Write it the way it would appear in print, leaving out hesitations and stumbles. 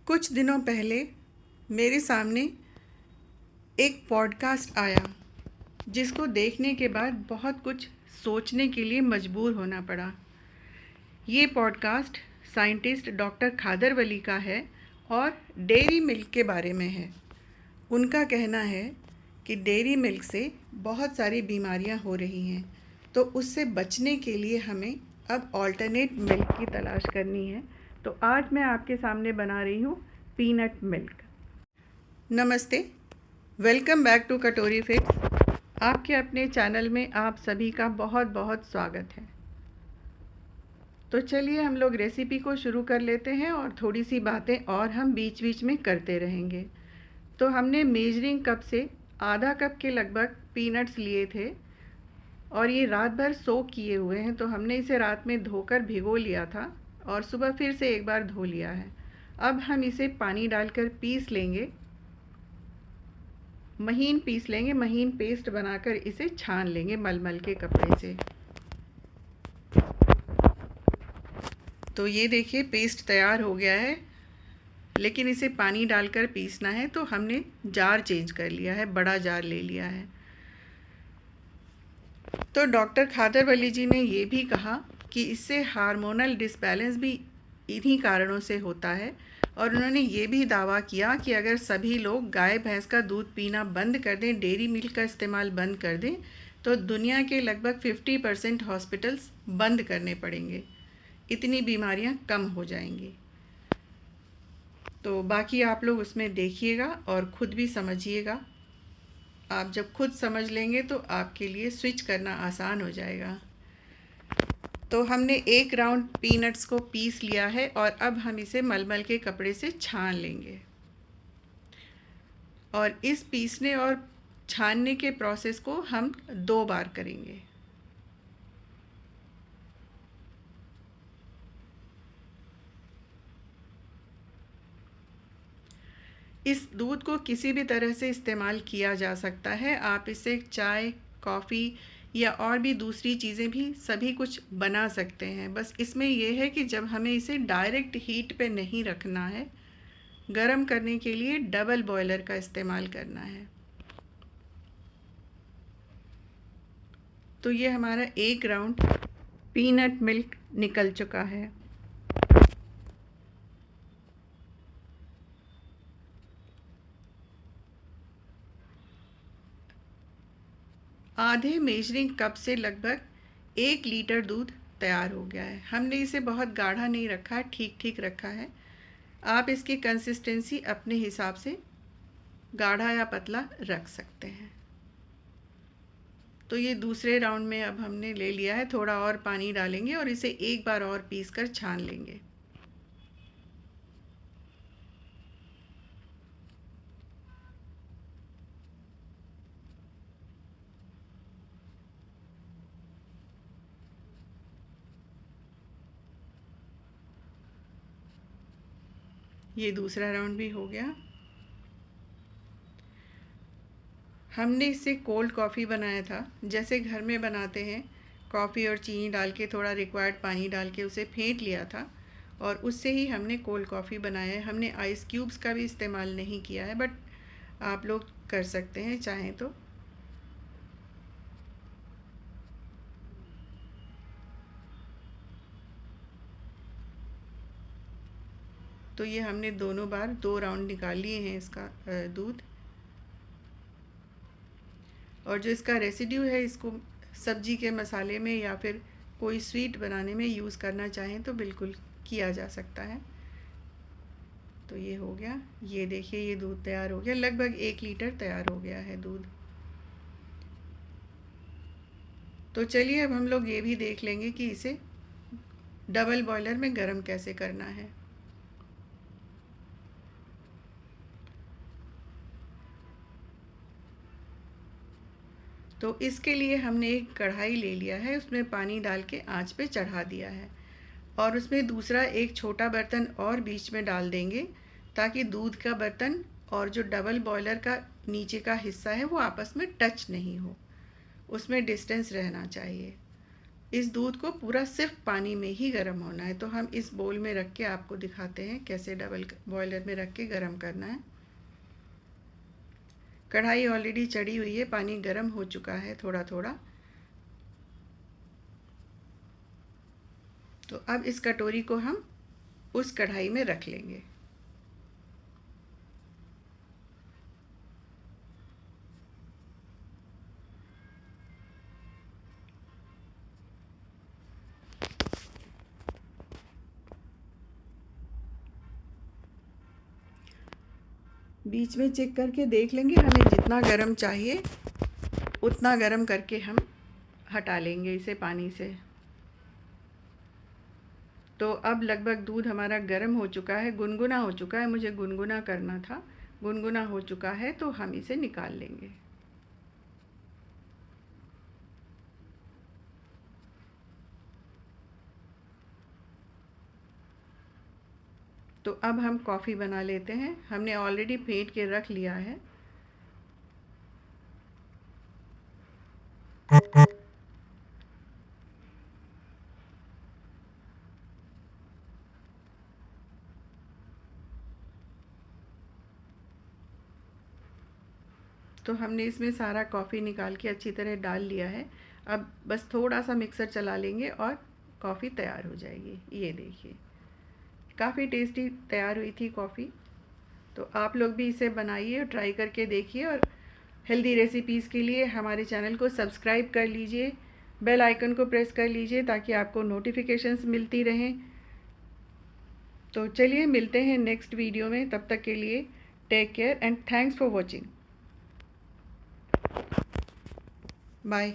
कुछ दिनों पहले मेरे सामने एक पॉडकास्ट आया जिसको देखने के बाद बहुत कुछ सोचने के लिए मजबूर होना पड़ा। ये पॉडकास्ट साइंटिस्ट डॉक्टर खादर वली का है और डेयरी मिल्क के बारे में है। उनका कहना है कि डेयरी मिल्क से बहुत सारी बीमारियां हो रही हैं, तो उससे बचने के लिए हमें अब ऑल्टरनेट मिल्क की तलाश करनी है। तो आज मैं आपके सामने बना रही हूँ पीनट मिल्क। नमस्ते, वेलकम बैक टू कटोरी फिक्स। आपके अपने चैनल में आप सभी का बहुत बहुत स्वागत है। तो चलिए हम लोग रेसिपी को शुरू कर लेते हैं और थोड़ी सी बातें और हम बीच बीच में करते रहेंगे। तो हमने मेजरिंग कप से आधा कप के लगभग पीनट्स लिए थे और ये रात भर सोक किए हुए हैं। तो हमने इसे रात में धोकर भिगो लिया था और सुबह फिर से एक बार धो लिया है। अब हम इसे पानी डालकर पीस लेंगे, महीन पीस लेंगे, महीन पेस्ट बनाकर इसे छान लेंगे मलमल के कपड़े से। तो ये देखिए पेस्ट तैयार हो गया है, लेकिन इसे पानी डालकर पीसना है तो हमने जार चेंज कर लिया है, बड़ा जार ले लिया है। तो डॉक्टर खादर वली जी ने ये भी कहा कि इससे हार्मोनल डिसबैलेंस भी इन्हीं कारणों से होता है और उन्होंने ये भी दावा किया कि अगर सभी लोग गाय भैंस का दूध पीना बंद कर दें, डेयरी मिल्क का इस्तेमाल बंद कर दें, तो दुनिया के लगभग 50% हॉस्पिटल्स बंद करने पड़ेंगे। इतनी बीमारियां कम हो जाएंगी। तो बाकी आप लोग उसमें देखिएगा और ख़ुद भी समझिएगा। आप जब खुद समझ लेंगे तो आपके लिए स्विच करना आसान हो जाएगा। तो हमने एक राउंड पीनट्स को पीस लिया है और अब हम इसे मलमल के कपड़े से छान लेंगे। और इस पीसने और छानने के प्रोसेस को हम 2 बार करेंगे। इस दूध को किसी भी तरह से इस्तेमाल किया जा सकता है। आप इसे चाय, कॉफ़ी या और भी दूसरी चीज़ें भी सभी कुछ बना सकते हैं। बस इसमें यह है कि जब हमें इसे डायरेक्ट हीट पे नहीं रखना है, गरम करने के लिए डबल बॉयलर का इस्तेमाल करना है। तो ये हमारा एक राउंड पीनट मिल्क निकल चुका है। आधे मेजरिंग कप से लगभग 1 लीटर दूध तैयार हो गया है। हमने इसे बहुत गाढ़ा नहीं रखा, ठीक ठीक रखा है। आप इसकी कंसिस्टेंसी अपने हिसाब से गाढ़ा या पतला रख सकते हैं। तो ये दूसरे राउंड में अब हमने ले लिया है। थोड़ा और पानी डालेंगे और इसे एक बार और पीस कर छान लेंगे। ये दूसरा राउंड भी हो गया। हमने इससे कोल्ड कॉफ़ी बनाया था, जैसे घर में बनाते हैं। कॉफ़ी और चीनी डाल के थोड़ा रिक्वायर्ड पानी डाल के उसे फेंट लिया था और उससे ही हमने कोल्ड कॉफ़ी बनाया है। हमने आइस क्यूब्स का भी इस्तेमाल नहीं किया है, बट आप लोग कर सकते हैं चाहें तो। तो ये हमने दोनों बार 2 राउंड निकाल लिए हैं इसका दूध। और जो इसका रेसिड्यू है, इसको सब्जी के मसाले में या फिर कोई स्वीट बनाने में यूज़ करना चाहें तो बिल्कुल किया जा सकता है। तो ये हो गया। ये देखिए ये दूध तैयार हो गया, लगभग 1 लीटर तैयार हो गया है दूध। तो चलिए अब हम लोग ये भी देख लेंगे कि इसे डबल बॉयलर में गर्म कैसे करना है। तो इसके लिए हमने एक कढ़ाई ले लिया है, उसमें पानी डाल के आँच पे चढ़ा दिया है और उसमें दूसरा एक छोटा बर्तन और बीच में डाल देंगे, ताकि दूध का बर्तन और जो डबल बॉयलर का नीचे का हिस्सा है वो आपस में टच नहीं हो, उसमें डिस्टेंस रहना चाहिए। इस दूध को पूरा सिर्फ पानी में ही गर्म होना है। तो हम इस बोल में रख के आपको दिखाते हैं कैसे डबल बॉयलर में रख के गर्म करना है। कढ़ाई ऑलरेडी चढ़ी हुई है, पानी गर्म हो चुका है थोड़ा थोड़ा। तो अब इस कटोरी को हम उस कढ़ाई में रख लेंगे। बीच में चेक करके देख लेंगे, हमें जितना गर्म चाहिए उतना गर्म करके हम हटा लेंगे इसे पानी से। तो अब लगभग दूध हमारा गर्म हो चुका है, गुनगुना हो चुका है, मुझे गुनगुना करना था। गुनगुना हो चुका है तो हम इसे निकाल लेंगे। तो अब हम कॉफ़ी बना लेते हैं। हमने ऑलरेडी फेंट के रख लिया है। तो हमने इसमें सारा कॉफ़ी निकाल के अच्छी तरह डाल लिया है। अब बस थोड़ा सा मिक्सर चला लेंगे और कॉफ़ी तैयार हो जाएगी। ये देखिए, काफ़ी टेस्टी तैयार हुई थी कॉफ़ी। तो आप लोग भी इसे बनाइए और ट्राई करके देखिए। और हेल्दी रेसिपीज़ के लिए हमारे चैनल को सब्सक्राइब कर लीजिए, बेल आइकन को प्रेस कर लीजिए ताकि आपको नोटिफिकेशंस मिलती रहें। तो चलिए मिलते हैं नेक्स्ट वीडियो में। तब तक के लिए take care and thanks for watching. Bye.